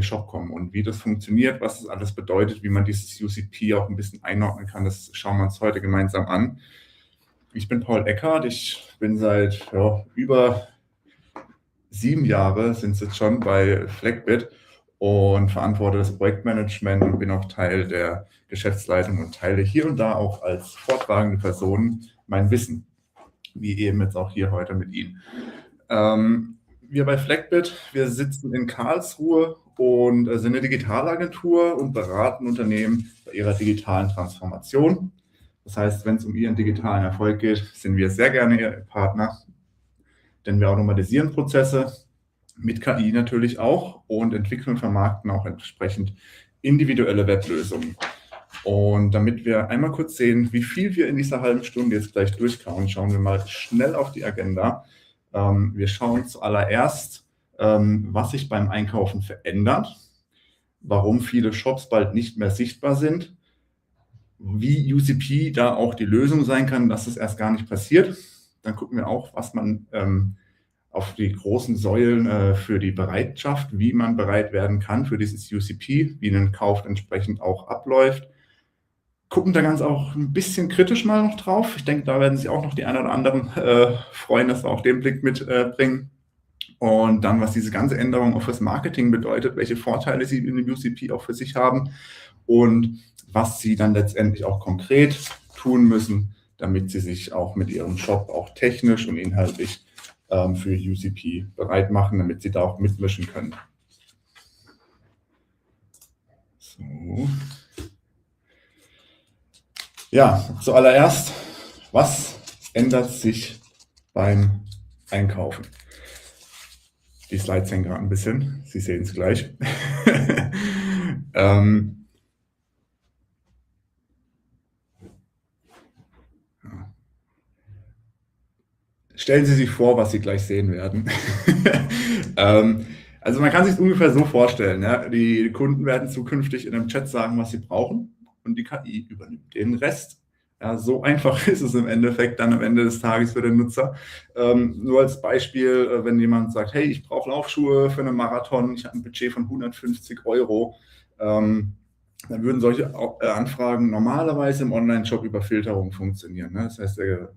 den Shop kommen. Und wie das funktioniert, was das alles bedeutet, wie man dieses UCP auch ein bisschen einordnen kann, das schauen wir uns heute gemeinsam an. Ich bin Paul Eckhardt, ich bin seit über 7 Jahre sind es jetzt schon bei Fleckbit und verantworte das Projektmanagement und bin auch Teil der Geschäftsleitung und teile hier und da auch als vortragende Person mein Wissen, wie eben jetzt auch hier heute mit Ihnen. Wir bei Fleckbit, wir sitzen in Karlsruhe und sind eine Digitalagentur und beraten Unternehmen bei ihrer digitalen Transformation. Das heißt, wenn es um ihren digitalen Erfolg geht, sind wir sehr gerne Ihr Partner, denn wir automatisieren Prozesse, mit KI natürlich auch, und entwickeln und vermarkten auch entsprechend individuelle Weblösungen. Und damit wir einmal kurz sehen, wie viel wir in dieser halben Stunde jetzt gleich durchkauen, schauen wir mal schnell auf die Agenda. Wir schauen zuallererst, was sich beim Einkaufen verändert, warum viele Shops bald nicht mehr sichtbar sind, wie UCP da auch die Lösung sein kann, dass es erst gar nicht passiert. Dann gucken wir auch, was man auf die großen Säulen für die Bereitschaft, wie man bereit werden kann für dieses UCP, wie ein Kauf entsprechend auch abläuft. Gucken da ganz auch ein bisschen kritisch mal noch drauf. Ich denke, da werden sich auch noch die einen oder anderen freuen, dass wir auch den Blick mitbringen. Und dann, was diese ganze Änderung auch fürs Marketing bedeutet, welche Vorteile sie in dem UCP auch für sich haben und was sie dann letztendlich auch konkret tun müssen, damit sie sich auch mit ihrem Shop auch technisch und inhaltlich für UCP bereit machen, damit sie da auch mitmischen können. So. Ja, zuallererst, was ändert sich beim Einkaufen? Die Slides hängen gerade ein bisschen, Sie sehen es gleich. Stellen Sie sich vor, was Sie gleich sehen werden. Also man kann sich es ungefähr so vorstellen, ja? Die Kunden werden zukünftig in einem Chat sagen, was sie brauchen, und die KI übernimmt den Rest. Ja, so einfach ist es im Endeffekt dann am Ende des Tages für den Nutzer. Nur als Beispiel, wenn jemand sagt, hey, ich brauche Laufschuhe für einen Marathon, ich habe ein Budget von 150 €, dann würden solche Anfragen normalerweise im Online-Shop über Filterung funktionieren. Ne? Das heißt, der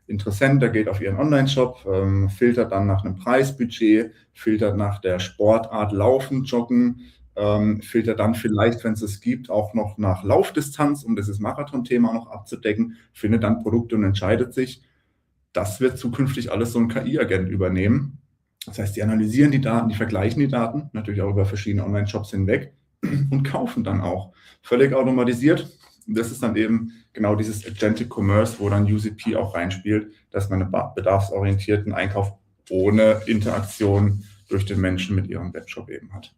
Interessent, der geht auf ihren Online-Shop, filtert dann nach einem Preisbudget, filtert nach der Sportart Laufen, Joggen, filtert dann vielleicht, wenn es es gibt, auch noch nach Laufdistanz, um dieses Marathon-Thema noch abzudecken, findet dann Produkte und entscheidet sich. Das wird zukünftig alles so ein KI-Agent übernehmen. Das heißt, die analysieren die Daten, die vergleichen die Daten, natürlich auch über verschiedene Online-Shops hinweg, und kaufen dann auch. Völlig automatisiert. Das ist dann eben genau dieses Agentic Commerce, wo dann UCP auch reinspielt, dass man einen bedarfsorientierten Einkauf ohne Interaktion durch den Menschen mit ihrem Webshop eben hat.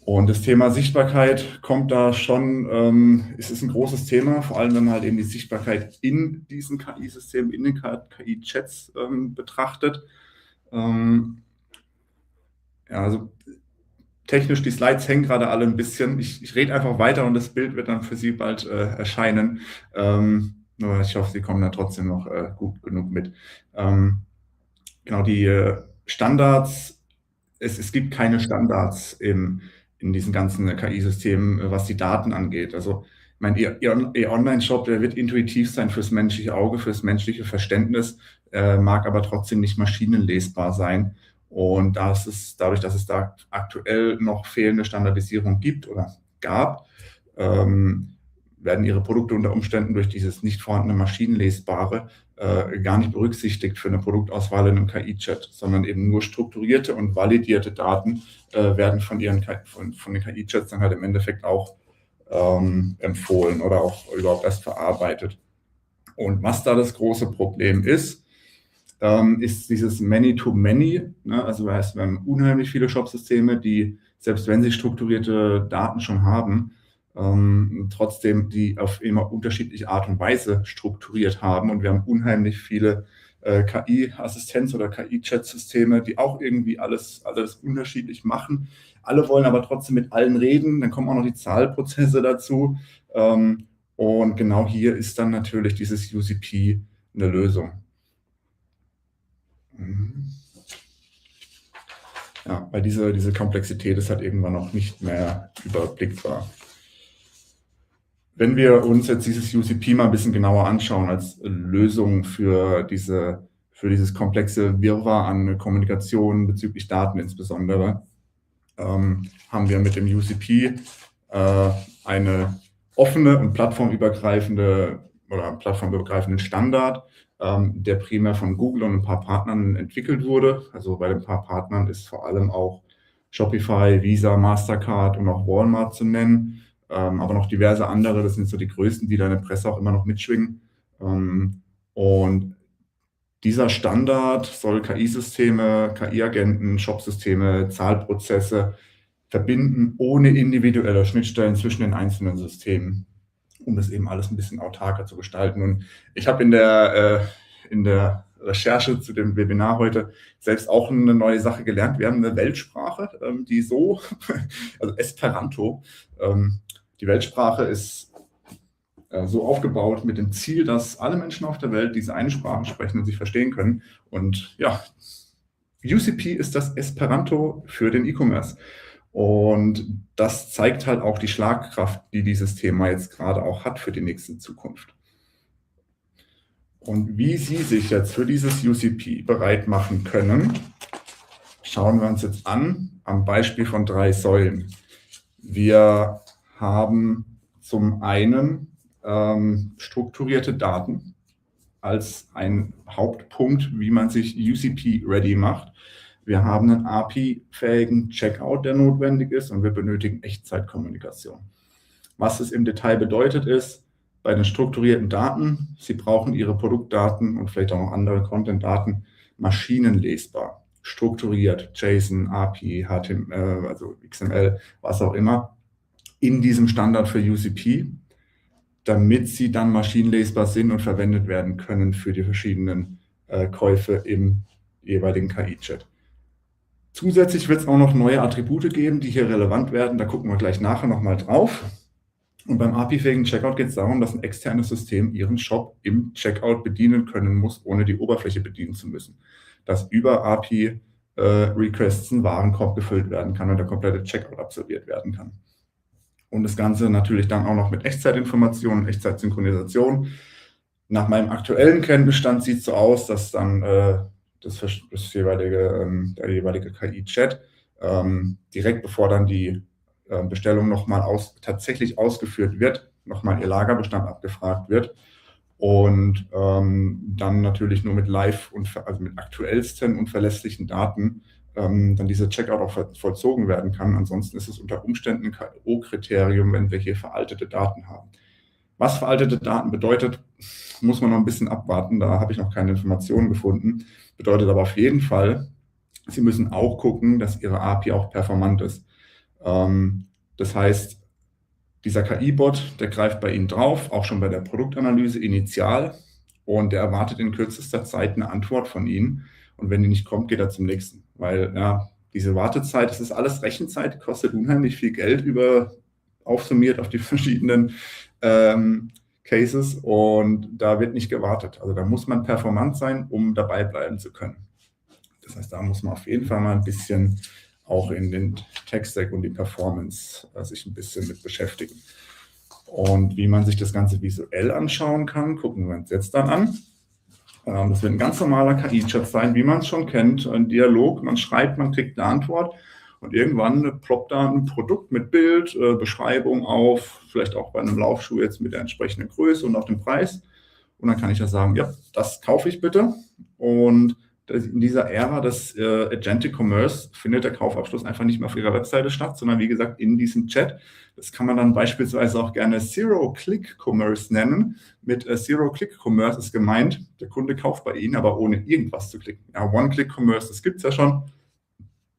Und das Thema Sichtbarkeit kommt da schon, es ist ein großes Thema, vor allem wenn man halt eben die Sichtbarkeit in diesen KI-Systemen, in den KI-Chats betrachtet. Ja, also technisch, die Slides hängen gerade alle ein bisschen. Ich rede einfach weiter und das Bild wird dann für Sie bald erscheinen. Nur ich hoffe, Sie kommen da trotzdem noch gut genug mit. Genau, die Standards, es gibt keine Standards in diesen ganzen KI-Systemen, was die Daten angeht. Also, ich meine, Ihr Online-Shop, der wird intuitiv sein fürs menschliche Auge, fürs menschliche Verständnis, mag aber trotzdem nicht maschinenlesbar sein. Und dadurch, dass es da aktuell noch fehlende Standardisierung gibt oder gab, werden Ihre Produkte unter Umständen durch dieses nicht vorhandene Maschinenlesbare gar nicht berücksichtigt für eine Produktauswahl in einem KI-Chat, sondern eben nur strukturierte und validierte Daten werden von den KI-Chats dann halt im Endeffekt auch empfohlen oder auch überhaupt erst verarbeitet. Und was da das große Problem ist dieses Many-to-Many, ne? Also heißt, wir haben unheimlich viele Shopsysteme, die, selbst wenn sie strukturierte Daten schon haben, trotzdem die auf immer unterschiedliche Art und Weise strukturiert haben. Und wir haben unheimlich viele KI-Assistenz- oder KI-Chat-Systeme, die auch irgendwie alles unterschiedlich machen. Alle wollen aber trotzdem mit allen reden. Dann kommen auch noch die Zahlprozesse dazu. Und genau hier ist dann natürlich dieses UCP eine Lösung. Ja, weil diese Komplexität ist halt irgendwann noch nicht mehr überblickbar. Wenn wir uns jetzt dieses UCP mal ein bisschen genauer anschauen als Lösung für dieses komplexe Wirrwarr an Kommunikation bezüglich Daten insbesondere, haben wir mit dem UCP eine offene und plattformübergreifenden Standard, der primär von Google und ein paar Partnern entwickelt wurde. Also bei den paar Partnern ist vor allem auch Shopify, Visa, Mastercard und auch Walmart zu nennen, aber noch diverse andere. Das sind so die größten, die da in der Presse auch immer noch mitschwingen. Und dieser Standard soll KI-Systeme, KI-Agenten, Shop-Systeme, Zahlprozesse verbinden ohne individuelle Schnittstellen zwischen den einzelnen Systemen, um das eben alles ein bisschen autarker zu gestalten. Und ich habe in der Recherche zu dem Webinar heute selbst auch eine neue Sache gelernt. Wir haben eine Weltsprache, also Esperanto. Die Weltsprache ist so aufgebaut mit dem Ziel, dass alle Menschen auf der Welt diese eine Sprache sprechen und sich verstehen können. Und ja, UCP ist das Esperanto für den E-Commerce. Und das zeigt halt auch die Schlagkraft, die dieses Thema jetzt gerade auch hat für die nächste Zukunft. Und wie Sie sich jetzt für dieses UCP bereit machen können, schauen wir uns jetzt an am Beispiel von 3 Säulen. Wir haben zum einen strukturierte Daten als ein Hauptpunkt, wie man sich UCP-ready macht. Wir haben einen API-fähigen Checkout, der notwendig ist, und wir benötigen Echtzeitkommunikation. Was es im Detail bedeutet ist, bei den strukturierten Daten, Sie brauchen Ihre Produktdaten und vielleicht auch noch andere Content-Daten maschinenlesbar, strukturiert, JSON, API, HTML, also XML, was auch immer, in diesem Standard für UCP, damit sie dann maschinenlesbar sind und verwendet werden können für die verschiedenen Käufe im jeweiligen KI-Chat. Zusätzlich wird es auch noch neue Attribute geben, die hier relevant werden. Da gucken wir gleich nachher nochmal drauf. Und beim API-fähigen Checkout geht es darum, dass ein externes System Ihren Shop im Checkout bedienen können muss, ohne die Oberfläche bedienen zu müssen. Dass über API-Requests ein Warenkorb gefüllt werden kann und der komplette Checkout absolviert werden kann. Und das Ganze natürlich dann auch noch mit Echtzeitinformationen, Echtzeit-Synchronisation. Nach meinem aktuellen Kenntnisstand sieht es so aus, dass dann der jeweilige KI-Chat direkt bevor dann die Bestellung nochmal tatsächlich ausgeführt wird, nochmal ihr Lagerbestand abgefragt wird und dann natürlich nur mit also mit aktuellsten und verlässlichen Daten dann dieser Checkout auch vollzogen werden kann. Ansonsten ist es unter Umständen ein KO-Kriterium, wenn wir hier veraltete Daten haben. Was veraltete Daten bedeutet, muss man noch ein bisschen abwarten. Da habe ich noch keine Informationen gefunden. Bedeutet aber auf jeden Fall, Sie müssen auch gucken, dass Ihre API auch performant ist. Das heißt, dieser KI-Bot, der greift bei Ihnen drauf, auch schon bei der Produktanalyse initial, und der erwartet in kürzester Zeit eine Antwort von Ihnen. Und wenn die nicht kommt, geht er zum nächsten. Weil ja, diese Wartezeit, das ist alles Rechenzeit, kostet unheimlich viel Geld aufsummiert auf die verschiedenen Cases, und da wird nicht gewartet. Also da muss man performant sein, um dabei bleiben zu können. Das heißt, da muss man auf jeden Fall mal ein bisschen auch in den Tech-Stack und die Performance sich ein bisschen mit beschäftigen. Und wie man sich das Ganze visuell anschauen kann, gucken wir uns jetzt dann an. Das wird ein ganz normaler KI-Chat sein, wie man es schon kennt. Ein Dialog, man schreibt, man kriegt eine Antwort und irgendwann ploppt da ein Produkt mit Bild, Beschreibung auf, vielleicht auch bei einem Laufschuh jetzt mit der entsprechenden Größe und auch dem Preis. Und dann kann ich ja sagen, ja, das kaufe ich bitte. Und in dieser Ära des Agentic Commerce findet der Kaufabschluss einfach nicht mehr auf Ihrer Webseite statt, sondern wie gesagt in diesem Chat. Das kann man dann beispielsweise auch gerne Zero-Click-Commerce nennen. Mit Zero-Click-Commerce ist gemeint, der Kunde kauft bei Ihnen, aber ohne irgendwas zu klicken. Ja, One-Click-Commerce, das gibt es ja schon.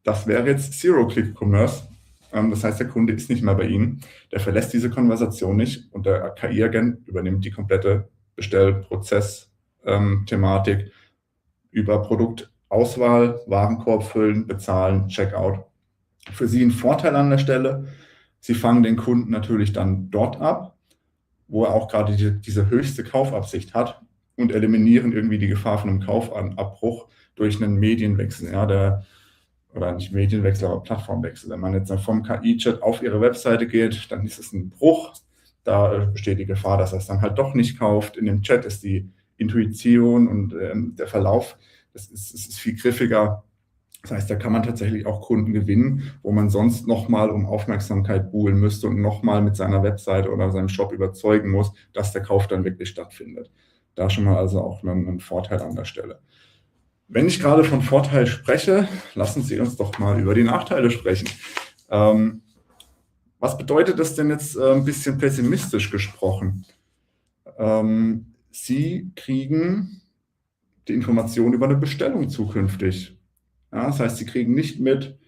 Das wäre jetzt Zero-Click-Commerce. Das heißt, der Kunde ist nicht mehr bei Ihnen. Der verlässt diese Konversation nicht und der KI-Agent übernimmt die komplette Bestellprozess-Thematik über Produktauswahl, Warenkorb füllen, bezahlen, Checkout. Für Sie ein Vorteil an der Stelle: Sie fangen den Kunden natürlich dann dort ab, wo er auch gerade diese höchste Kaufabsicht hat, und eliminieren irgendwie die Gefahr von einem Kaufabbruch durch einen Medienwechsel. Ja, oder nicht Medienwechsel, aber Plattformwechsel. Wenn man jetzt vom KI-Chat auf Ihre Webseite geht, dann ist es ein Bruch. Da besteht die Gefahr, dass er es dann halt doch nicht kauft. In dem Chat ist die Intuition und der Verlauf, es ist viel griffiger. Das heißt, da kann man tatsächlich auch Kunden gewinnen, wo man sonst nochmal um Aufmerksamkeit buhlen müsste und nochmal mit seiner Webseite oder seinem Shop überzeugen muss, dass der Kauf dann wirklich stattfindet. Da schon mal also auch ein Vorteil an der Stelle. Wenn ich gerade von Vorteil spreche, lassen Sie uns doch mal über die Nachteile sprechen. Was bedeutet das denn jetzt ein bisschen pessimistisch gesprochen? Sie kriegen die Information über eine Bestellung zukünftig. Ja, das heißt, Sie kriegen nicht mit,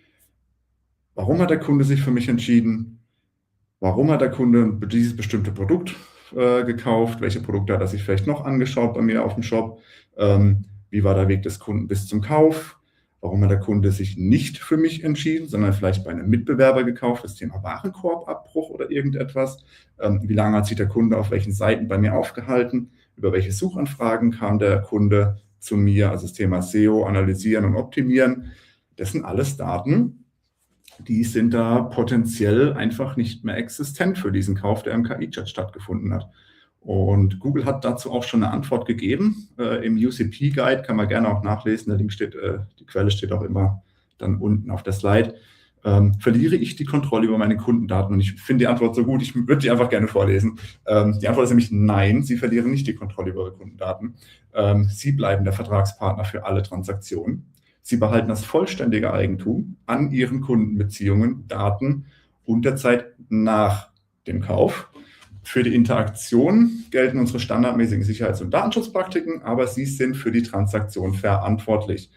warum hat der Kunde sich für mich entschieden, warum hat der Kunde dieses bestimmte Produkt gekauft, welche Produkte hat er sich vielleicht noch angeschaut bei mir auf dem Shop, wie war der Weg des Kunden bis zum Kauf, warum hat der Kunde sich nicht für mich entschieden, sondern vielleicht bei einem Mitbewerber gekauft, das Thema Warenkorbabbruch oder irgendetwas, wie lange hat sich der Kunde auf welchen Seiten bei mir aufgehalten, über welche Suchanfragen kam der Kunde zu mir, also das Thema SEO, analysieren und optimieren. Das sind alles Daten, die sind da potenziell einfach nicht mehr existent für diesen Kauf, der im KI-Chat stattgefunden hat. Und Google hat dazu auch schon eine Antwort gegeben. Im UCP-Guide kann man gerne auch nachlesen. Der Link steht, die Quelle steht auch immer dann unten auf der Slide. Verliere ich die Kontrolle über meine Kundendaten? Und ich finde die Antwort so gut, ich würde die einfach gerne vorlesen. Die Antwort ist nämlich nein, Sie verlieren nicht die Kontrolle über Ihre Kundendaten. Sie bleiben der Vertragspartner für alle Transaktionen. Sie behalten das vollständige Eigentum an Ihren Kundenbeziehungen, Daten und der Zeit nach dem Kauf. Für die Interaktion gelten unsere standardmäßigen Sicherheits- und Datenschutzpraktiken, aber Sie sind für die Transaktion verantwortlich.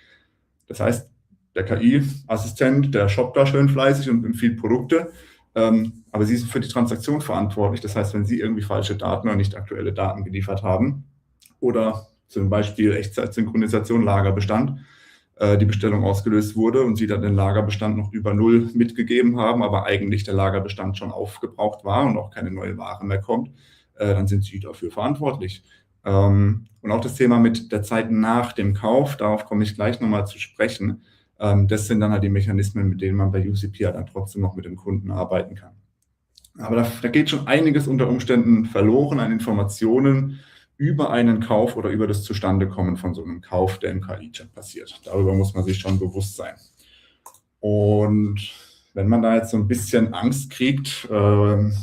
Das heißt, der KI-Assistent, der shoppt da schön fleißig und empfiehlt Produkte, aber Sie sind für die Transaktion verantwortlich. Das heißt, wenn Sie irgendwie falsche Daten oder nicht aktuelle Daten geliefert haben oder zum Beispiel Echtzeit-Synchronisation, Lagerbestand, die Bestellung ausgelöst wurde und Sie dann den Lagerbestand noch über Null mitgegeben haben, aber eigentlich der Lagerbestand schon aufgebraucht war und auch keine neue Ware mehr kommt, dann sind Sie dafür verantwortlich. Und auch das Thema mit der Zeit nach dem Kauf, darauf komme ich gleich nochmal zu sprechen. Das sind dann halt die Mechanismen, mit denen man bei UCP dann trotzdem noch mit dem Kunden arbeiten kann. Aber da geht schon einiges unter Umständen verloren an Informationen über einen Kauf oder über das Zustandekommen von so einem Kauf, der im KI-Chat passiert. Darüber muss man sich schon bewusst sein. Und wenn man da jetzt so ein bisschen Angst kriegt, und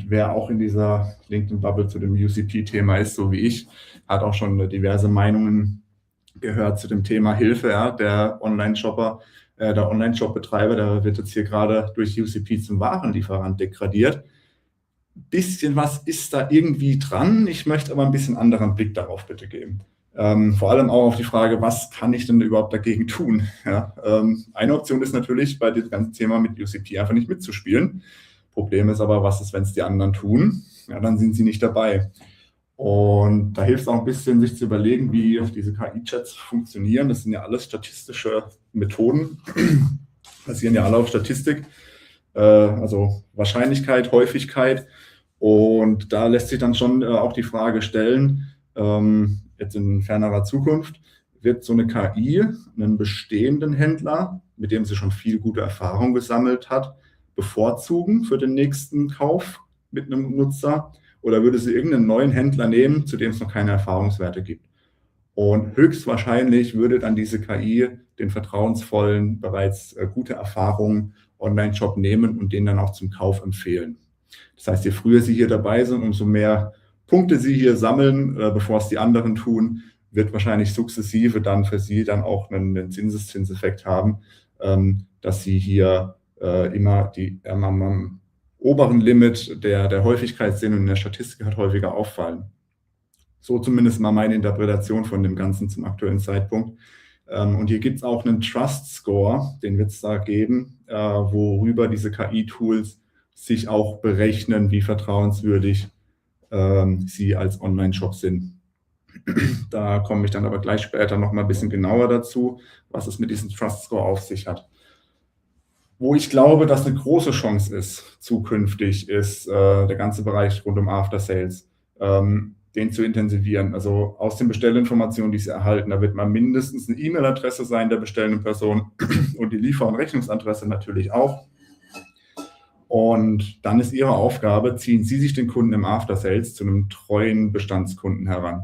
wer auch in dieser LinkedIn-Bubble zu dem UCP-Thema ist, so wie ich, hat auch schon diverse Meinungen gehört zu dem Thema Hilfe. Ja, der Online-Shopper, der Online-Shop-Betreiber, der wird jetzt hier gerade durch UCP zum Warenlieferant degradiert. Bisschen was ist da irgendwie dran. Ich möchte aber ein bisschen anderen Blick darauf bitte geben. Vor allem auch auf die Frage, was kann ich denn überhaupt dagegen tun? Ja, eine Option ist natürlich, bei dem ganzen Thema mit UCP einfach nicht mitzuspielen. Problem ist aber, was ist, wenn es die anderen tun? Ja, dann sind sie nicht dabei. Und da hilft es auch ein bisschen, sich zu überlegen, wie diese KI-Chats funktionieren. Das sind ja alles statistische Methoden, basieren ja alle auf Statistik, also Wahrscheinlichkeit, Häufigkeit. Und da lässt sich dann schon auch die Frage stellen, jetzt in fernerer Zukunft, wird so eine KI einen bestehenden Händler, mit dem sie schon viel gute Erfahrung gesammelt hat, bevorzugen für den nächsten Kauf mit einem Nutzer, oder würde sie irgendeinen neuen Händler nehmen, zu dem es noch keine Erfahrungswerte gibt? Und höchstwahrscheinlich würde dann diese KI den vertrauensvollen, bereits gute Erfahrungen Online-Shop nehmen und den dann auch zum Kauf empfehlen. Das heißt, je früher Sie hier dabei sind, umso mehr Punkte Sie hier sammeln, bevor es die anderen tun, wird wahrscheinlich sukzessive dann für Sie dann auch einen Zinseszinseffekt haben, dass Sie hier immer am oberen Limit der Häufigkeit sehen und in der Statistik halt häufiger auffallen. So zumindest mal meine Interpretation von dem Ganzen zum aktuellen Zeitpunkt. Und hier gibt es auch einen Trust Score, den wird es da geben, worüber diese KI-Tools sich auch berechnen, wie vertrauenswürdig sie als Online-Shop sind. Da komme ich dann aber gleich später noch mal ein bisschen genauer dazu, was es mit diesem Trust Score auf sich hat. Wo ich glaube, dass eine große Chance ist zukünftig, ist der ganze Bereich rund um After Sales. den zu intensivieren. Also aus den Bestellinformationen, die Sie erhalten, da wird mal mindestens eine E-Mail-Adresse sein der bestellenden Person und die Liefer- und Rechnungsadresse natürlich auch. Und dann ist Ihre Aufgabe, ziehen Sie sich den Kunden im After Sales zu einem treuen Bestandskunden heran.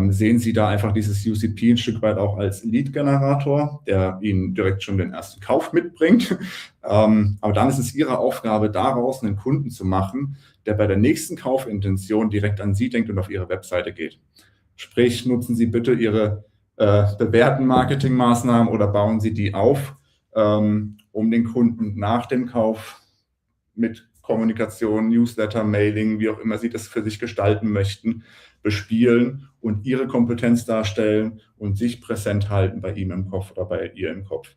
Sehen Sie da einfach dieses UCP ein Stück weit auch als Lead-Generator, der Ihnen direkt schon den ersten Kauf mitbringt. Aber dann ist es Ihre Aufgabe, daraus einen Kunden zu machen, der bei der nächsten Kaufintention direkt an Sie denkt und auf Ihre Webseite geht. Sprich, nutzen Sie bitte Ihre bewährten Marketingmaßnahmen oder bauen Sie die auf, um den Kunden nach dem Kauf mit Kommunikation, Newsletter, Mailing, wie auch immer Sie das für sich gestalten möchten, bespielen und Ihre Kompetenz darstellen und sich präsent halten bei ihm im Kopf oder bei ihr im Kopf.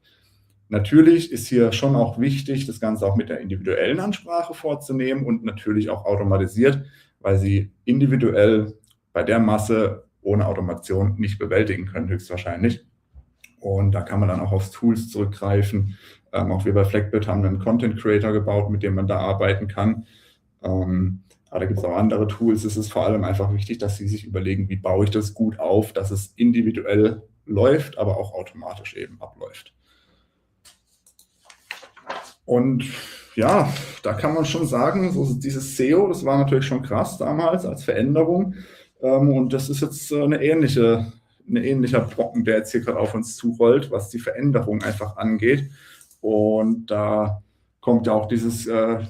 Natürlich ist hier schon auch wichtig, das Ganze auch mit der individuellen Ansprache vorzunehmen und natürlich auch automatisiert, weil Sie individuell bei der Masse ohne Automation nicht bewältigen können, höchstwahrscheinlich. Und da kann man dann auch auf Tools zurückgreifen. Auch wir bei Fleckbit haben einen Content Creator gebaut, mit dem man da arbeiten kann. Aber da gibt es auch andere Tools. Es ist vor allem einfach wichtig, dass Sie sich überlegen, wie baue ich das gut auf, dass es individuell läuft, aber auch automatisch eben abläuft. Und ja, da kann man schon sagen, so dieses SEO, das war natürlich schon krass damals als Veränderung. Und das ist jetzt ein ähnlicher Brocken, der jetzt hier gerade auf uns zurollt, was die Veränderung einfach angeht. Und da kommt ja auch dieser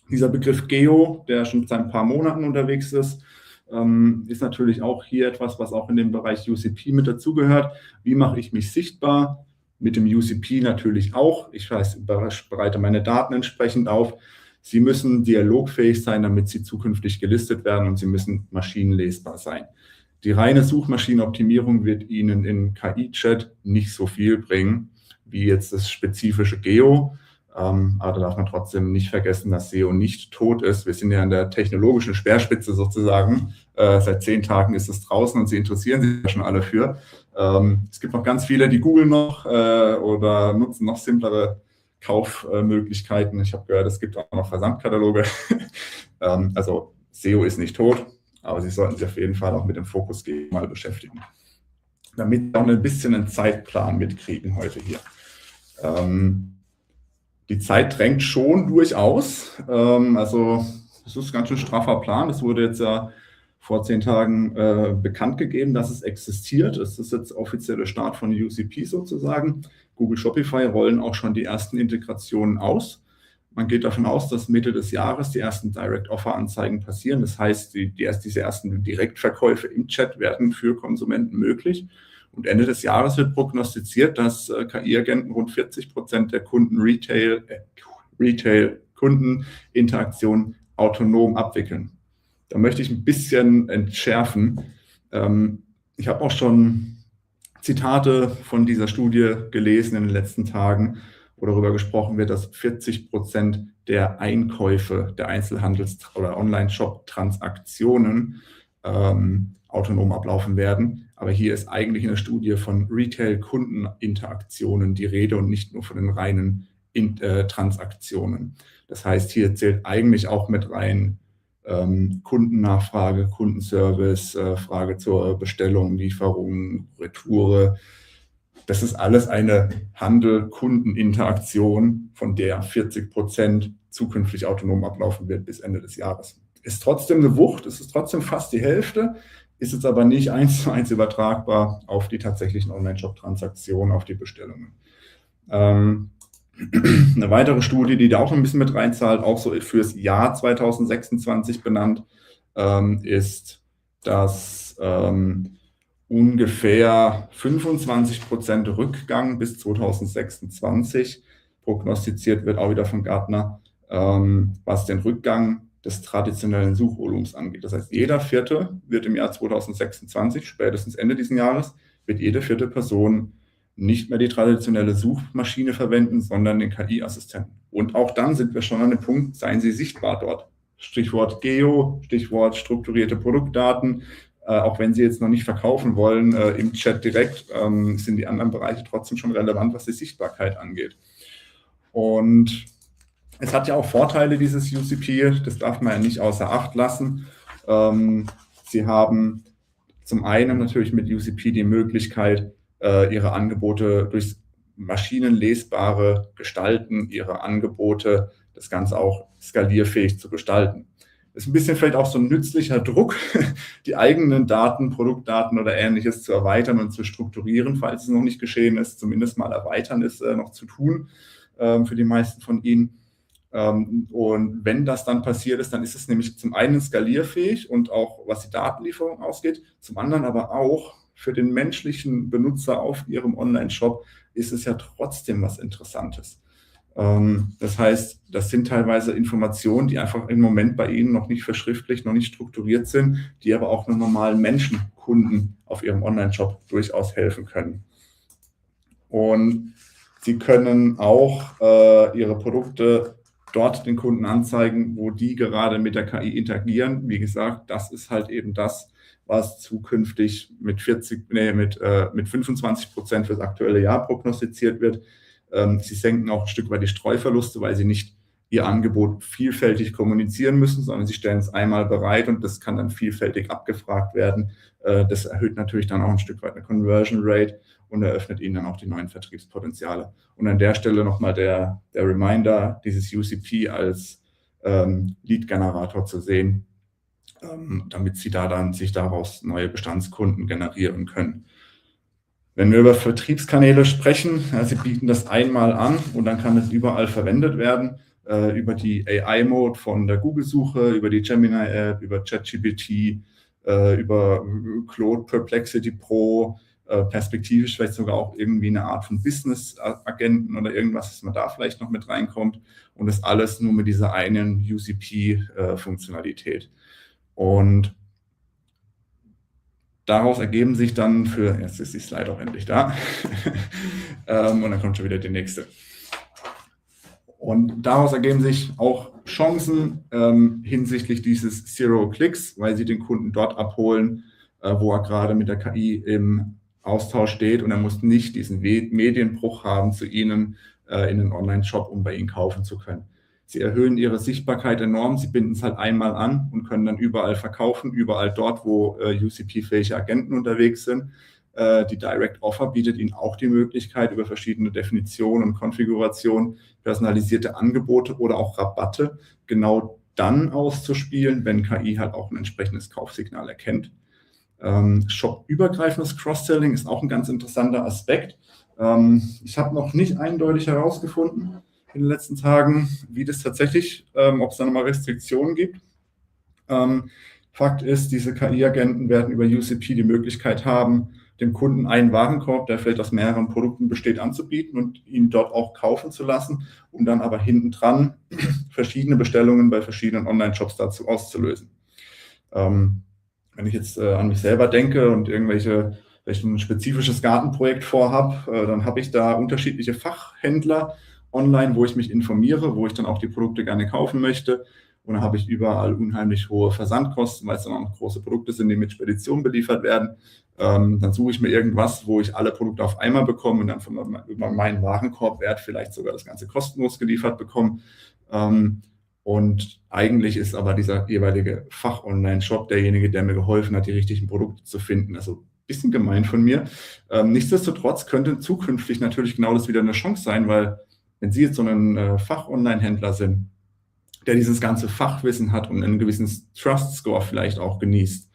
Begriff Geo, der schon seit ein paar Monaten unterwegs ist natürlich auch hier etwas, was auch in dem Bereich UCP mit dazugehört. Wie mache ich mich sichtbar? Mit dem UCP natürlich auch. Ich bereite meine Daten entsprechend auf. Sie müssen dialogfähig sein, damit Sie zukünftig gelistet werden und Sie müssen maschinenlesbar sein. Die reine Suchmaschinenoptimierung wird Ihnen in KI-Chat nicht so viel bringen, wie jetzt das spezifische Geo. Aber da darf man trotzdem nicht vergessen, dass SEO nicht tot ist. Wir sind ja an der technologischen Speerspitze sozusagen. Seit 10 Tagen ist es draußen und Sie interessieren sich ja schon alle für. Es gibt noch ganz viele, die googeln noch oder nutzen noch simplere Kaufmöglichkeiten. Ich habe gehört, es gibt auch noch Versandkataloge. Also SEO ist nicht tot, aber Sie sollten sich auf jeden Fall auch mit dem Fokus mal beschäftigen. Damit wir auch ein bisschen einen Zeitplan mitkriegen heute hier. Die Zeit drängt schon durchaus. Also es ist ein ganz schön straffer Plan. Es wurde jetzt ja vor 10 Tagen bekannt gegeben, dass es existiert. Es ist jetzt offizielle Start von UCP sozusagen. Google Shopify rollen auch schon die ersten Integrationen aus. Man geht davon aus, dass Mitte des Jahres die ersten Direct-Offer-Anzeigen passieren. Das heißt, diese ersten Direktverkäufe im Chat werden für Konsumenten möglich. Und Ende des Jahres wird prognostiziert, dass KI-Agenten rund 40% der Retail-Kundeninteraktion autonom abwickeln. Da möchte ich ein bisschen entschärfen. Ich habe auch schon Zitate von dieser Studie gelesen in den letzten Tagen, wo darüber gesprochen wird, dass 40% der Einkäufe der Einzelhandels- oder Online-Shop-Transaktionen autonom ablaufen werden. Aber hier ist eigentlich in der Studie von Retail-Kundeninteraktionen die Rede und nicht nur von den reinen Transaktionen. Das heißt, hier zählt eigentlich auch mit rein Kundennachfrage, Kundenservice, Frage zur Bestellung, Lieferung, Retoure. Das ist alles eine Handel-Kundeninteraktion, von der 40% zukünftig autonom ablaufen wird bis Ende des Jahres. Ist trotzdem eine Wucht, es ist trotzdem fast die Hälfte, ist jetzt aber nicht 1:1 übertragbar auf die tatsächlichen Online-Shop-Transaktionen, auf die Bestellungen. Eine weitere Studie, die da auch ein bisschen mit reinzahlt, auch so fürs Jahr 2026 benannt, ist, dass ungefähr 25% Rückgang bis 2026 prognostiziert wird, auch wieder von Gartner, was den Rückgang des traditionellen Suchvolumens angeht. Das heißt, jeder Vierte wird im Jahr 2026, spätestens Ende dieses Jahres, wird jede 4. Person nicht mehr die traditionelle Suchmaschine verwenden, sondern den KI-Assistenten. Und auch dann sind wir schon an dem Punkt, seien Sie sichtbar dort. Stichwort Geo, Stichwort strukturierte Produktdaten. Auch wenn Sie jetzt noch nicht verkaufen wollen, im Chat direkt, sind die anderen Bereiche trotzdem schon relevant, was die Sichtbarkeit angeht. Und es hat ja auch Vorteile, dieses UCP, das darf man ja nicht außer Acht lassen. Sie haben zum einen natürlich mit UCP die Möglichkeit, ihre Angebote durch maschinenlesbare Gestalten, ihre Angebote, das Ganze auch skalierfähig zu gestalten. Ist ein bisschen vielleicht auch so ein nützlicher Druck, die eigenen Daten, Produktdaten oder Ähnliches zu erweitern und zu strukturieren, falls es noch nicht geschehen ist. Zumindest mal erweitern ist noch zu tun für die meisten von Ihnen. Und wenn das dann passiert ist, dann ist es nämlich zum einen skalierfähig und auch was die Datenlieferung ausgeht, zum anderen aber auch für den menschlichen Benutzer auf Ihrem Online-Shop ist es ja trotzdem was Interessantes. Das heißt, das sind teilweise Informationen, die einfach im Moment bei Ihnen noch nicht verschriftlicht, noch nicht strukturiert sind, die aber auch einem normalen Menschenkunden auf Ihrem Online-Shop durchaus helfen können. Und Sie können auch Ihre Produkte dort den Kunden anzeigen, wo die gerade mit der KI interagieren. Wie gesagt, das ist halt eben das, was zukünftig mit 25% für das aktuelle Jahr prognostiziert wird. Sie senken auch ein Stück weit die Streuverluste, weil sie nicht ihr Angebot vielfältig kommunizieren müssen, sondern sie stellen es einmal bereit und das kann dann vielfältig abgefragt werden. Das erhöht natürlich dann auch ein Stück weit eine Conversion Rate und eröffnet Ihnen dann auch die neuen Vertriebspotenziale. Und an der Stelle nochmal der Reminder, dieses UCP als Lead-Generator zu sehen, damit Sie da dann sich daraus neue Bestandskunden generieren können. Wenn wir über Vertriebskanäle sprechen, Sie bieten das einmal an und dann kann es überall verwendet werden, über die AI-Mode von der Google-Suche, über die Gemini-App, über ChatGPT, über Claude Perplexity Pro, perspektivisch vielleicht sogar auch irgendwie eine Art von Business-Agenten oder irgendwas, dass man da vielleicht noch mit reinkommt und das alles nur mit dieser einen UCP-Funktionalität. Und daraus ergeben sich dann jetzt ist die Slide auch endlich da, und dann kommt schon wieder die nächste. Und daraus ergeben sich auch Chancen hinsichtlich dieses Zero Clicks, weil Sie den Kunden dort abholen, wo er gerade mit der KI im Austausch steht und er muss nicht diesen Medienbruch haben zu Ihnen in den Online-Shop, um bei Ihnen kaufen zu können. Sie erhöhen Ihre Sichtbarkeit enorm, Sie binden es halt einmal an und können dann überall verkaufen, überall dort, wo UCP-fähige Agenten unterwegs sind. Die Direct Offer bietet Ihnen auch die Möglichkeit, über verschiedene Definitionen und Konfigurationen personalisierte Angebote oder auch Rabatte genau dann auszuspielen, wenn KI halt auch ein entsprechendes Kaufsignal erkennt. Shop-übergreifendes Cross-Selling ist auch ein ganz interessanter Aspekt. Ich habe noch nicht eindeutig herausgefunden in den letzten Tagen, wie das tatsächlich, ob es da nochmal Restriktionen gibt. Fakt ist, diese KI-Agenten werden über UCP die Möglichkeit haben, dem Kunden einen Warenkorb, der vielleicht aus mehreren Produkten besteht, anzubieten und ihn dort auch kaufen zu lassen, um dann aber hinten dran verschiedene Bestellungen bei verschiedenen Online-Shops dazu auszulösen. Wenn ich jetzt an mich selber denke und vielleicht ein spezifisches Gartenprojekt vorhabe, dann habe ich da unterschiedliche Fachhändler online, wo ich mich informiere, wo ich dann auch die Produkte gerne kaufen möchte. Und dann habe ich überall unheimlich hohe Versandkosten, weil es dann auch noch große Produkte sind, die mit Spedition beliefert werden. Dann suche ich mir irgendwas, wo ich alle Produkte auf einmal bekomme und dann über meinen Warenkorbwert vielleicht sogar das Ganze kostenlos geliefert bekomme. Und eigentlich ist aber dieser jeweilige Fach-Online-Shop derjenige, der mir geholfen hat, die richtigen Produkte zu finden. Also ein bisschen gemein von mir. Nichtsdestotrotz könnte zukünftig natürlich genau das wieder eine Chance sein, weil wenn Sie jetzt so ein Fach-Online-Händler sind, der dieses ganze Fachwissen hat und einen gewissen Trust-Score vielleicht auch genießt,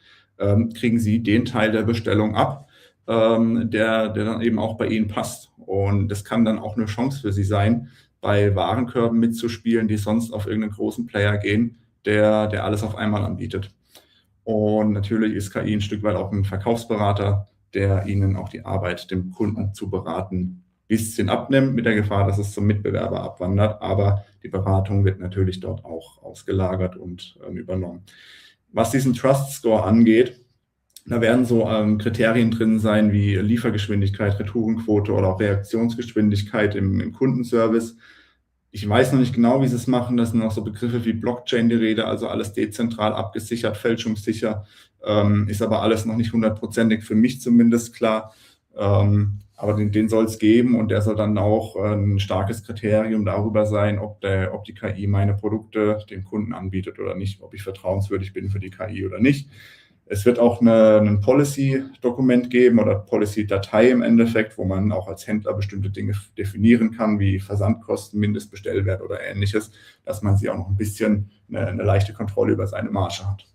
kriegen Sie den Teil der Bestellung ab, der dann eben auch bei Ihnen passt. Und das kann dann auch eine Chance für Sie sein, bei Warenkörben mitzuspielen, die sonst auf irgendeinen großen Player gehen, der alles auf einmal anbietet. Und natürlich ist KI ein Stück weit auch ein Verkaufsberater, der Ihnen auch die Arbeit, dem Kunden zu beraten, ein bisschen abnimmt, mit der Gefahr, dass es zum Mitbewerber abwandert. Aber die Beratung wird natürlich dort auch ausgelagert und übernommen. Was diesen Trust Score angeht, da werden so Kriterien drin sein wie Liefergeschwindigkeit, Retourenquote oder auch Reaktionsgeschwindigkeit im Kundenservice. Ich weiß noch nicht genau, wie sie es machen. Das sind auch so Begriffe wie Blockchain die Rede, also alles dezentral abgesichert, fälschungssicher. Ist aber alles noch nicht hundertprozentig für mich zumindest klar. Aber aber den soll es geben und der soll dann auch ein starkes Kriterium darüber sein, ob die KI meine Produkte dem Kunden anbietet oder nicht, ob ich vertrauenswürdig bin für die KI oder nicht. Es wird auch ein Policy-Dokument geben oder Policy-Datei im Endeffekt, wo man auch als Händler bestimmte Dinge definieren kann, wie Versandkosten, Mindestbestellwert oder Ähnliches, dass man sie auch noch ein bisschen eine leichte Kontrolle über seine Marge hat.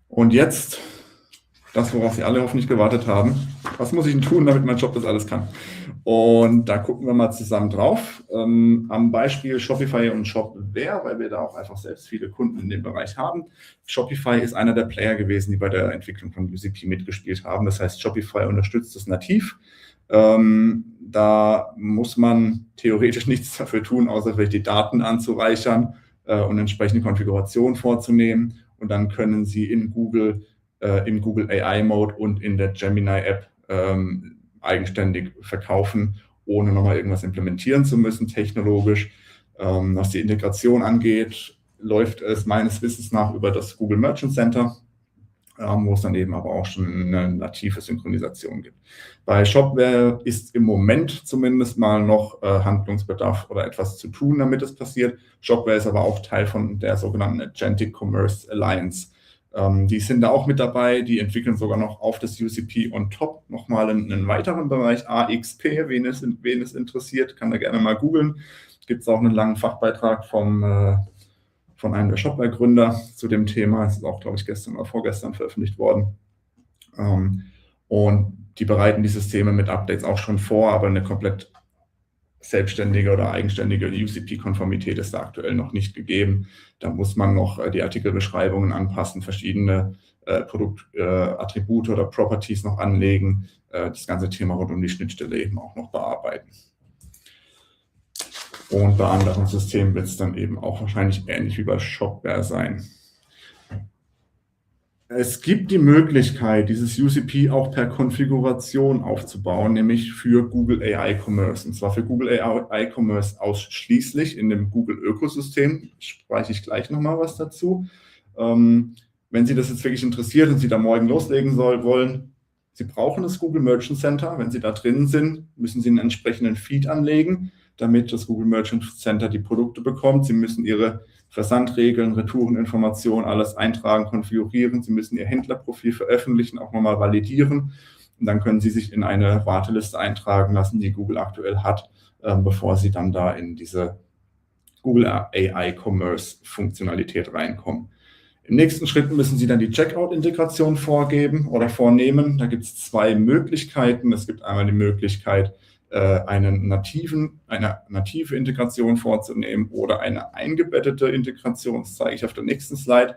Und jetzt das, worauf Sie alle hoffentlich gewartet haben. Was muss ich denn tun, damit mein Job das alles kann? Und da gucken wir mal zusammen drauf. Am Beispiel Shopify und Shopware, weil wir da auch einfach selbst viele Kunden in dem Bereich haben. Shopify ist einer der Player gewesen, die bei der Entwicklung von UCP mitgespielt haben. Das heißt, Shopify unterstützt es nativ. Da muss man theoretisch nichts dafür tun, außer vielleicht die Daten anzureichern und entsprechende Konfigurationen vorzunehmen. Und dann können Sie in Google AI Mode und in der Gemini App eigenständig verkaufen, ohne nochmal irgendwas implementieren zu müssen, technologisch. Was die Integration angeht, läuft es meines Wissens nach über das Google Merchant Center, wo es dann eben aber auch schon eine native Synchronisation gibt. Bei Shopware ist im Moment zumindest mal noch Handlungsbedarf oder etwas zu tun, damit es passiert. Shopware ist aber auch Teil von der sogenannten Agentic Commerce Alliance. Die sind da auch mit dabei, die entwickeln sogar noch auf das UCP on top nochmal einen weiteren Bereich, AXP, wen es interessiert, kann da gerne mal googeln. Gibt es auch einen langen Fachbeitrag von einem der Shopware-Gründer zu dem Thema. Es ist auch, glaube ich, gestern oder vorgestern veröffentlicht worden. Und die bereiten die Systeme mit Updates auch schon vor, aber eine komplett selbstständige oder eigenständige UCP-Konformität ist da aktuell noch nicht gegeben. Da muss man noch die Artikelbeschreibungen anpassen, verschiedene Produktattribute oder Properties noch anlegen, das ganze Thema rund um die Schnittstelle eben auch noch bearbeiten. Und bei anderen Systemen wird es dann eben auch wahrscheinlich ähnlich wie bei Shopware sein. Es gibt die Möglichkeit, dieses UCP auch per Konfiguration aufzubauen, nämlich für Google AI Commerce. Und zwar für Google AI Commerce ausschließlich in dem Google-Ökosystem. Spreche ich gleich nochmal was dazu. Wenn Sie das jetzt wirklich interessiert und Sie da morgen loslegen wollen, Sie brauchen das Google Merchant Center. Wenn Sie da drin sind, müssen Sie einen entsprechenden Feed anlegen, damit das Google Merchant Center die Produkte bekommt. Sie müssen Ihre Versandregeln, Retoureninformationen, alles eintragen, konfigurieren. Sie müssen Ihr Händlerprofil veröffentlichen, auch nochmal validieren. Und dann können Sie sich in eine Warteliste eintragen lassen, die Google aktuell hat, bevor Sie dann da in diese Google AI Commerce Funktionalität reinkommen. Im nächsten Schritt müssen Sie dann die Checkout-Integration vornehmen. Da gibt es zwei Möglichkeiten. Es gibt einmal die Möglichkeit, eine native Integration vorzunehmen oder eine eingebettete Integration. Das zeige ich auf der nächsten Slide.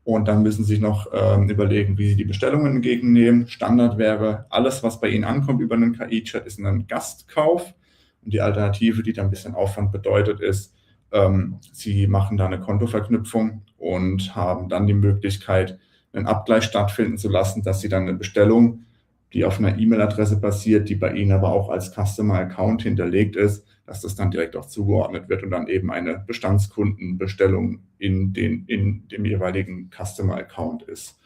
Und dann müssen Sie sich noch überlegen, wie Sie die Bestellungen entgegennehmen. Standard wäre, alles, was bei Ihnen ankommt über einen KI-Chat, ist ein Gastkauf. Und die Alternative, die da ein bisschen Aufwand bedeutet, ist, Sie machen da eine Kontoverknüpfung und haben dann die Möglichkeit, einen Abgleich stattfinden zu lassen, dass Sie dann eine Bestellung, die auf einer E-Mail-Adresse basiert, die bei Ihnen aber auch als Customer-Account hinterlegt ist, dass das dann direkt auch zugeordnet wird und dann eben eine Bestandskundenbestellung in dem jeweiligen Customer-Account ist.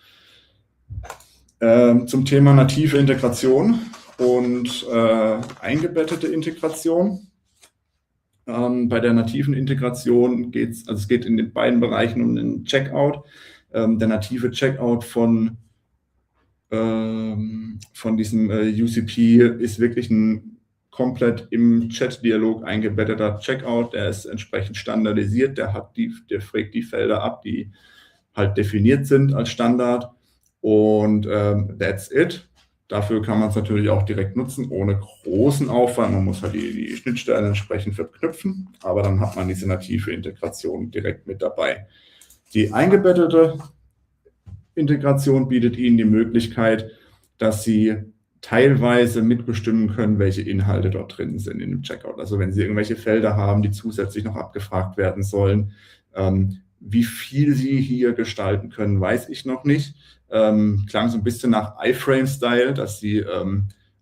Zum Thema native Integration und eingebettete Integration. Bei der nativen Integration geht es geht in den beiden Bereichen um den Checkout. Der native Checkout von diesem UCP ist wirklich ein komplett im Chat-Dialog eingebetteter Checkout. Der ist entsprechend standardisiert. Der fragt die Felder ab, die halt definiert sind als Standard. Und that's it. Dafür kann man es natürlich auch direkt nutzen, ohne großen Aufwand. Man muss halt die Schnittstellen entsprechend verknüpfen, aber dann hat man diese native Integration direkt mit dabei. Die eingebettete Integration bietet Ihnen die Möglichkeit, dass Sie teilweise mitbestimmen können, welche Inhalte dort drin sind in dem Checkout. Also wenn Sie irgendwelche Felder haben, die zusätzlich noch abgefragt werden sollen, wie viel Sie hier gestalten können, weiß ich noch nicht. Klang so ein bisschen nach iFrame-Style, dass Sie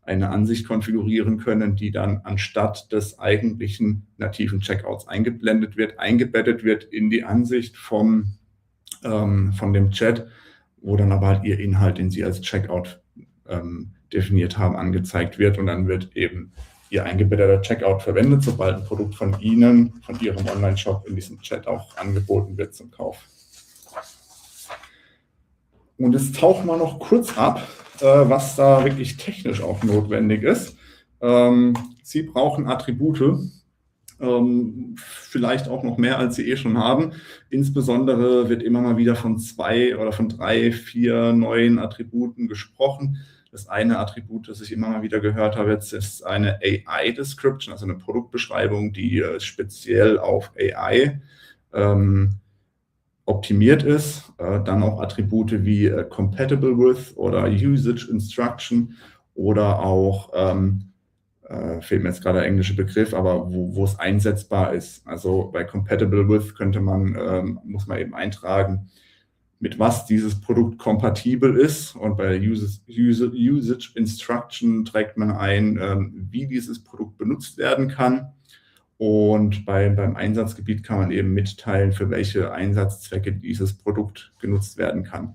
eine Ansicht konfigurieren können, die dann anstatt des eigentlichen nativen Checkouts eingebettet wird in die Ansicht von dem Chat. wo dann aber halt Ihr Inhalt, den Sie als Checkout definiert haben, angezeigt wird, und dann wird eben Ihr eingebetteter Checkout verwendet, sobald ein Produkt von Ihnen, von Ihrem Online-Shop in diesem Chat auch angeboten wird zum Kauf. Und jetzt tauchen wir noch kurz ab, was da wirklich technisch auch notwendig ist. Sie brauchen Attribute, vielleicht auch noch mehr, als Sie schon haben. Insbesondere wird immer mal wieder von 2 oder von 3, 4 neuen Attributen gesprochen. Das eine Attribut, das ich immer mal wieder gehört habe, jetzt ist eine AI-Description, also eine Produktbeschreibung, die speziell auf AI optimiert ist. Dann auch Attribute wie Compatible with oder Usage Instruction oder auch, fehlt mir jetzt gerade der englische Begriff, aber wo es einsetzbar ist. Also bei Compatible with muss man eben eintragen, mit was dieses Produkt kompatibel ist, und bei Usage Instruction trägt man ein, wie dieses Produkt benutzt werden kann, und beim Einsatzgebiet kann man eben mitteilen, für welche Einsatzzwecke dieses Produkt genutzt werden kann.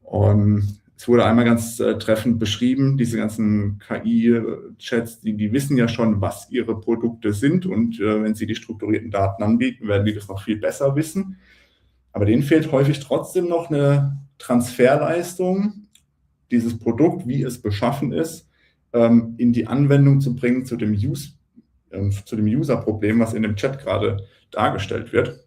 Und es wurde einmal ganz treffend beschrieben, diese ganzen KI-Chats, die wissen ja schon, was ihre Produkte sind, und wenn sie die strukturierten Daten anbieten, werden die das noch viel besser wissen. Aber denen fehlt häufig trotzdem noch eine Transferleistung, dieses Produkt, wie es beschaffen ist, in die Anwendung zu bringen zu dem User-Problem, was in dem Chat gerade dargestellt wird.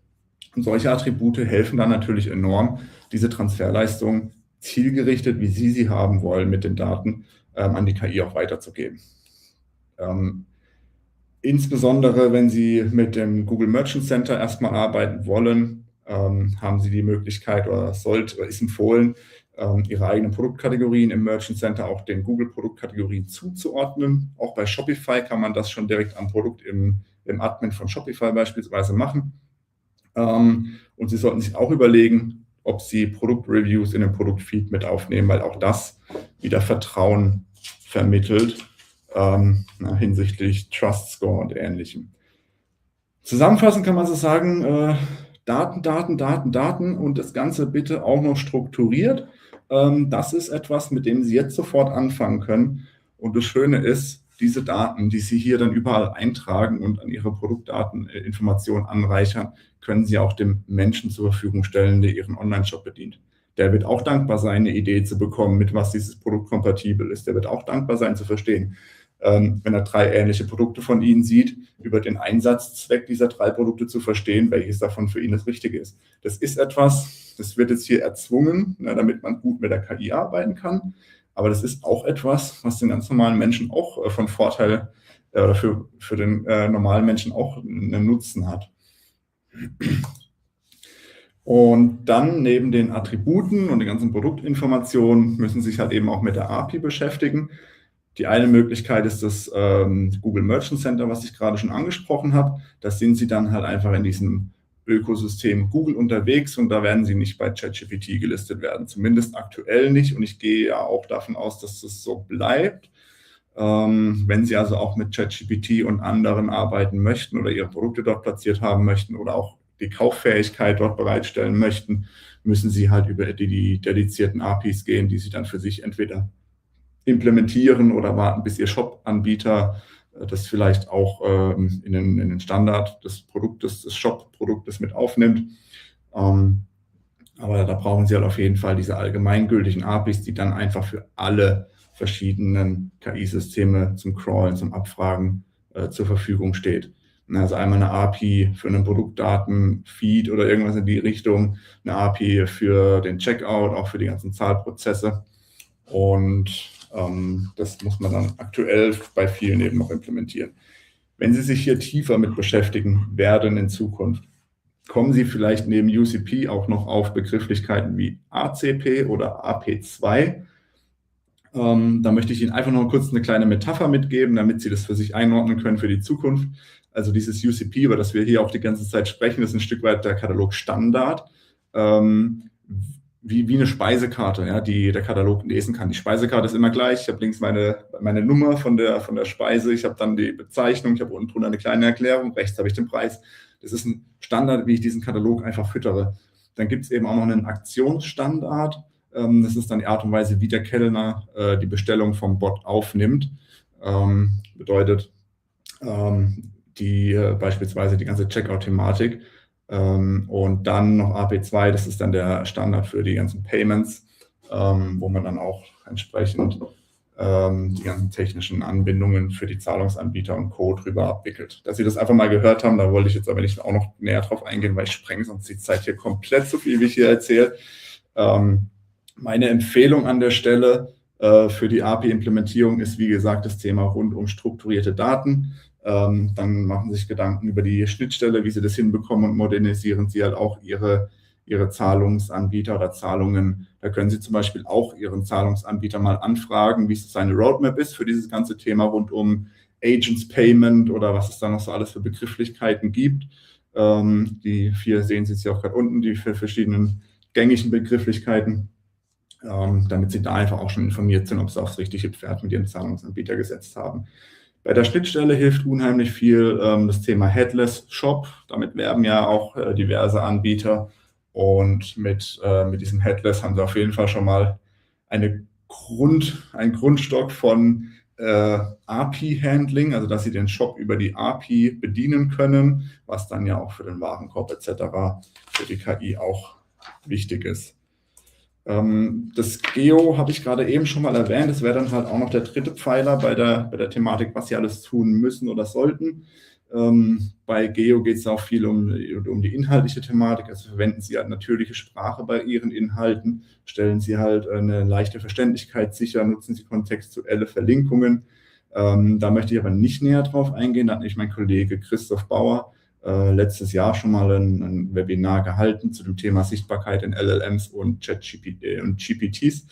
Und solche Attribute helfen dann natürlich enorm, diese Transferleistung zielgerichtet, wie Sie sie haben wollen, mit den Daten an die KI auch weiterzugeben. Insbesondere, wenn Sie mit dem Google Merchant Center erstmal arbeiten wollen, haben Sie die Möglichkeit oder ist empfohlen, Ihre eigenen Produktkategorien im Merchant Center auch den Google-Produktkategorien zuzuordnen. Auch bei Shopify kann man das schon direkt am Produkt im Admin von Shopify beispielsweise machen. Und Sie sollten sich auch überlegen, ob Sie Produktreviews in den Produktfeed mit aufnehmen, weil auch das wieder Vertrauen vermittelt hinsichtlich Trust Score und Ähnlichem. Zusammenfassend kann man so sagen, Daten und das Ganze bitte auch noch strukturiert. Das ist etwas, mit dem Sie jetzt sofort anfangen können. Und das Schöne ist, diese Daten, die Sie hier dann überall eintragen und an Ihre Produktdateninformationen anreichern, können Sie auch dem Menschen zur Verfügung stellen, der Ihren Online-Shop bedient. Der wird auch dankbar sein, eine Idee zu bekommen, mit was dieses Produkt kompatibel ist. Der wird auch dankbar sein, zu verstehen, wenn er 3 ähnliche Produkte von Ihnen sieht, über den Einsatzzweck dieser 3 Produkte zu verstehen, welches davon für ihn das Richtige ist. Das ist etwas, das wird jetzt hier erzwungen, damit man gut mit der KI arbeiten kann. Aber das ist auch etwas, was den ganz normalen Menschen auch von Vorteil oder für den normalen Menschen auch einen Nutzen hat. Und dann neben den Attributen und den ganzen Produktinformationen müssen Sie sich halt eben auch mit der API beschäftigen. Die eine Möglichkeit ist das Google Merchant Center, was ich gerade schon angesprochen habe. Da sind Sie dann halt einfach in diesem Ökosystem Google unterwegs, und da werden Sie nicht bei ChatGPT gelistet werden, zumindest aktuell nicht, und ich gehe ja auch davon aus, dass das so bleibt. Wenn Sie also auch mit ChatGPT und anderen arbeiten möchten oder Ihre Produkte dort platziert haben möchten oder auch die Kauffähigkeit dort bereitstellen möchten, müssen Sie halt über die dedizierten APIs gehen, die Sie dann für sich entweder implementieren oder warten, bis Ihr Shop-Anbieter das vielleicht auch in den Standard des Shop-Produktes mit aufnimmt. Aber da brauchen Sie halt auf jeden Fall diese allgemeingültigen APIs, die dann einfach für alle verschiedenen KI-Systeme zum Crawlen, zum Abfragen zur Verfügung steht. Also einmal eine API für einen Produktdaten-Feed oder irgendwas in die Richtung, eine API für den Checkout, auch für die ganzen Zahlprozesse. Und das muss man dann aktuell bei vielen eben noch implementieren. Wenn Sie sich hier tiefer mit beschäftigen werden in Zukunft, kommen Sie vielleicht neben UCP auch noch auf Begrifflichkeiten wie ACP oder AP2. Da möchte ich Ihnen einfach noch kurz eine kleine Metapher mitgeben, damit Sie das für sich einordnen können für die Zukunft. Also dieses UCP, über das wir hier auch die ganze Zeit sprechen, ist ein Stück weit der Katalogstandard. Wie eine Speisekarte, ja, die der Katalog lesen kann. Die Speisekarte ist immer gleich. Ich habe links meine Nummer von der Speise, ich habe dann die Bezeichnung, ich habe unten drunter eine kleine Erklärung, rechts habe ich den Preis. Das ist ein Standard, wie ich diesen Katalog einfach füttere. Dann gibt es eben auch noch einen Aktionsstandard, Das ist dann die Art und Weise, wie der Kellner die Bestellung vom Bot aufnimmt. Bedeutet beispielsweise die ganze Checkout-Thematik. Und dann noch AP2, das ist dann der Standard für die ganzen Payments, wo man dann auch entsprechend die ganzen technischen Anbindungen für die Zahlungsanbieter und Co. drüber abwickelt. Dass Sie das einfach mal gehört haben, da wollte ich jetzt aber nicht auch noch näher drauf eingehen, weil ich sprenge sonst die Zeit hier komplett so viel, wie ich hier erzähle. Meine Empfehlung an der Stelle für die API-Implementierung ist, wie gesagt, das Thema rund um strukturierte Daten. Dann machen Sie sich Gedanken über die Schnittstelle, wie Sie das hinbekommen, und modernisieren Sie halt auch Ihre Zahlungsanbieter oder Zahlungen. Da können Sie zum Beispiel auch Ihren Zahlungsanbieter mal anfragen, wie es seine Roadmap ist für dieses ganze Thema rund um Agents Payment oder was es da noch so alles für Begrifflichkeiten gibt. Die 4 sehen Sie jetzt hier auch gerade unten, die 4 verschiedenen gängigen Begrifflichkeiten, damit Sie da einfach auch schon informiert sind, ob Sie aufs richtige Pferd mit Ihrem Zahlungsanbieter gesetzt haben. Bei der Schnittstelle hilft unheimlich viel das Thema Headless Shop. Damit werben ja auch diverse Anbieter. Und mit diesem Headless haben Sie auf jeden Fall schon mal einen Grundstock von API-Handling, also dass Sie den Shop über die API bedienen können, was dann ja auch für den Warenkorb etc. für die KI auch wichtig ist. Das Geo habe ich gerade eben schon mal erwähnt. Das wäre dann halt auch noch der dritte Pfeiler bei der Thematik, was Sie alles tun müssen oder sollten. Bei Geo geht es auch viel um die inhaltliche Thematik. Also verwenden Sie halt natürliche Sprache bei Ihren Inhalten, stellen Sie halt eine leichte Verständlichkeit sicher, nutzen Sie kontextuelle Verlinkungen. Da möchte ich aber nicht näher drauf eingehen. Da hat nämlich mein Kollege Christoph Bauer letztes Jahr schon mal ein Webinar gehalten zu dem Thema Sichtbarkeit in LLMs und GPTs.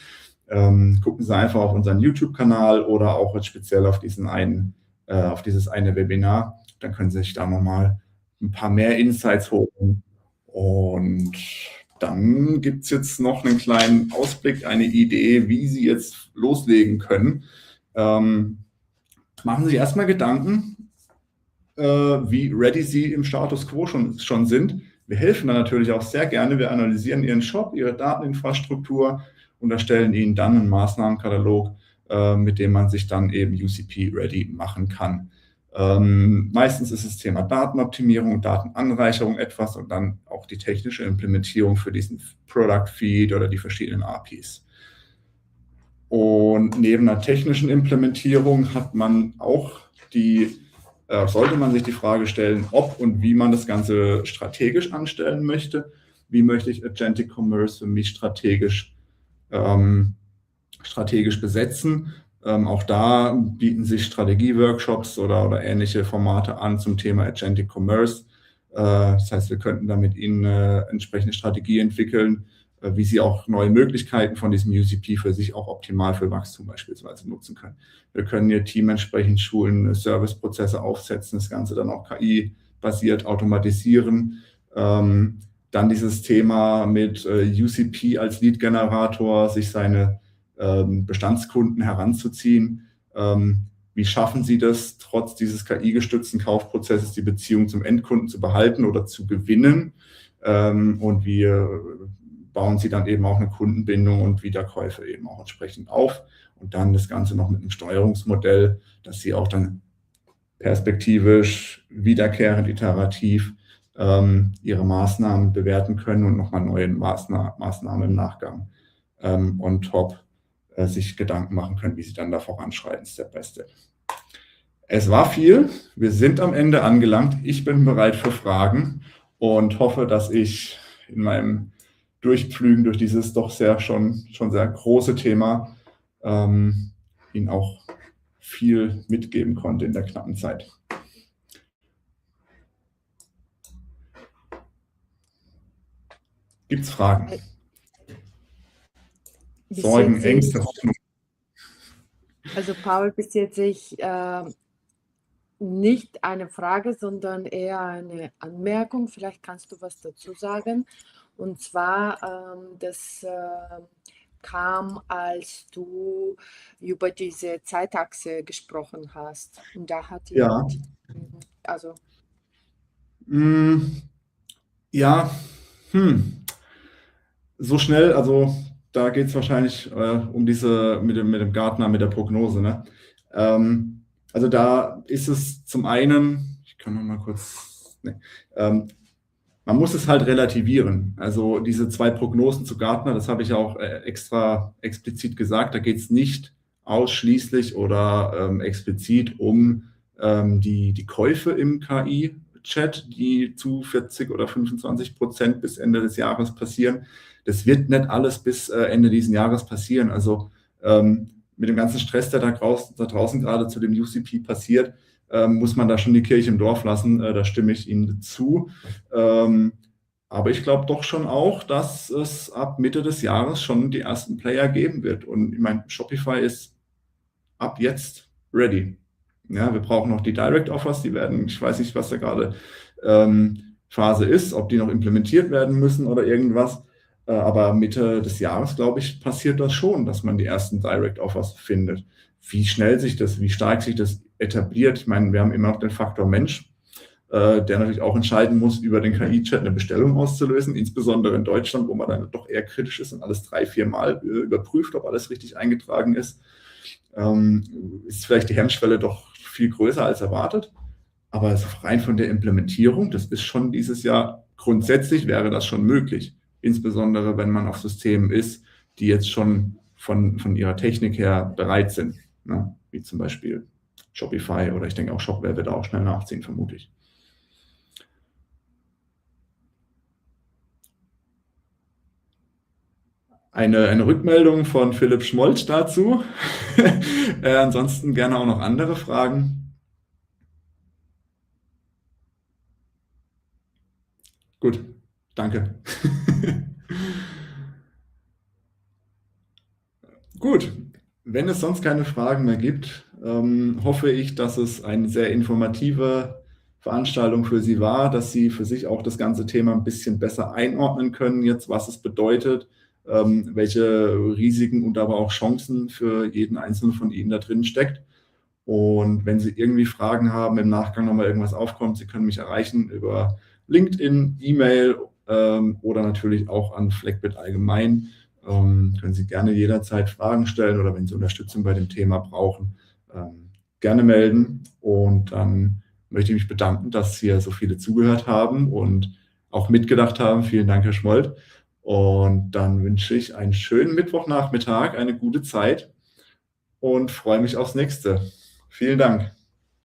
Gucken Sie einfach auf unseren YouTube-Kanal oder auch jetzt speziell auf dieses eine Webinar. Dann können Sie sich da nochmal ein paar mehr Insights holen. Und dann gibt es jetzt noch einen kleinen Ausblick, eine Idee, wie Sie jetzt loslegen können. Machen Sie sich erstmal Gedanken, wie ready Sie im Status Quo schon sind. Wir helfen da natürlich auch sehr gerne. Wir analysieren Ihren Shop, Ihre Dateninfrastruktur und erstellen Ihnen dann einen Maßnahmenkatalog, mit dem man sich dann eben UCP-ready machen kann. Meistens ist das Thema Datenoptimierung, Datenanreicherung etwas und dann auch die technische Implementierung für diesen Product Feed oder die verschiedenen APIs. Und neben einer technischen Implementierung hat man auch sollte man sich die Frage stellen, ob und wie man das Ganze strategisch anstellen möchte. Wie möchte ich Agentic Commerce für mich strategisch besetzen? Auch da bieten sich Strategieworkshops oder ähnliche Formate an zum Thema Agentic Commerce. Das heißt, wir könnten da mit Ihnen eine entsprechende Strategie entwickeln, wie Sie auch neue Möglichkeiten von diesem UCP für sich auch optimal für Wachstum beispielsweise nutzen können. Wir können Ihr Team entsprechend schulen, Serviceprozesse aufsetzen, das Ganze dann auch KI-basiert automatisieren. Dann dieses Thema mit UCP als Lead-Generator, sich seine Bestandskunden heranzuziehen. Wie schaffen Sie das, trotz dieses KI-gestützten Kaufprozesses die Beziehung zum Endkunden zu behalten oder zu gewinnen? Und wie bauen Sie dann eben auch eine Kundenbindung und Wiederkäufe eben auch entsprechend auf? Und dann das Ganze noch mit einem Steuerungsmodell, dass Sie auch dann perspektivisch, wiederkehrend, iterativ Ihre Maßnahmen bewerten können und nochmal neue Maßnahmen im Nachgang on top sich Gedanken machen können, wie Sie dann da voranschreiten, Step by Step. Es war viel. Wir sind am Ende angelangt. Ich bin bereit für Fragen und hoffe, dass ich in meinem Durchpflügen durch dieses doch schon sehr große Thema Ihnen auch viel mitgeben konnte in der knappen Zeit. Gibt es Fragen? Sorgen, Ängste, Hoffnung? Also Paul, bis jetzt sehe ich nicht eine Frage, sondern eher eine Anmerkung. Vielleicht kannst du was dazu sagen. Und zwar, das kam, als du über diese Zeitachse gesprochen hast. Und da hat jemand, also... Ja, so schnell, also da geht es wahrscheinlich um diese mit dem Gartner, mit der Prognose. Ne? Also da ist es zum einen, ich kann noch mal kurz, ne, man muss es halt relativieren. Also diese 2 Prognosen zu Gartner, das habe ich auch extra explizit gesagt, da geht es nicht ausschließlich oder explizit um die Käufe im KI-Chat, die zu 40 oder 25% bis Ende des Jahres passieren. Das wird nicht alles bis Ende dieses Jahres passieren. Also mit dem ganzen Stress, der da draußen gerade zu dem UCP passiert, muss man da schon die Kirche im Dorf lassen. Da stimme ich Ihnen zu. Aber ich glaube doch schon auch, dass es ab Mitte des Jahres schon die ersten Player geben wird. Und ich meine, Shopify ist ab jetzt ready. Ja, wir brauchen noch die Direct Offers, die werden, ich weiß nicht, was da gerade Phase ist, ob die noch implementiert werden müssen oder irgendwas. Aber Mitte des Jahres, glaube ich, passiert das schon, dass man die ersten Direct Offers findet. Wie schnell sich das, wie stark sich das etabliert. Ich meine, wir haben immer noch den Faktor Mensch, der natürlich auch entscheiden muss, über den KI-Chat eine Bestellung auszulösen, insbesondere in Deutschland, wo man dann doch eher kritisch ist und alles 3-4 Mal überprüft, ob alles richtig eingetragen ist. Ist vielleicht die Hemmschwelle doch viel größer als erwartet. Aber also rein von der Implementierung, das ist schon dieses Jahr, grundsätzlich wäre das schon möglich. Insbesondere, wenn man auf Systemen ist, die jetzt schon von ihrer Technik her bereit sind. Ne? Wie zum Beispiel Shopify oder ich denke auch Shopware wird da auch schnell nachziehen, vermutlich. Eine Rückmeldung von Philipp Schmolz dazu. Ansonsten gerne auch noch andere Fragen. Gut, danke. Gut, wenn es sonst keine Fragen mehr gibt, hoffe ich, dass es eine sehr informative Veranstaltung für Sie war, dass Sie für sich auch das ganze Thema ein bisschen besser einordnen können, jetzt was es bedeutet, welche Risiken und aber auch Chancen für jeden Einzelnen von Ihnen da drin steckt. Und wenn Sie irgendwie Fragen haben, im Nachgang nochmal irgendwas aufkommt, Sie können mich erreichen über LinkedIn, E-Mail oder natürlich auch an Fleckbit allgemein. Können Sie gerne jederzeit Fragen stellen oder wenn Sie Unterstützung bei dem Thema brauchen, gerne melden. Und dann möchte ich mich bedanken, dass hier so viele zugehört haben und auch mitgedacht haben. Vielen Dank, Herr Schmold. Und dann wünsche ich einen schönen Mittwochnachmittag, eine gute Zeit und freue mich aufs nächste. Vielen Dank.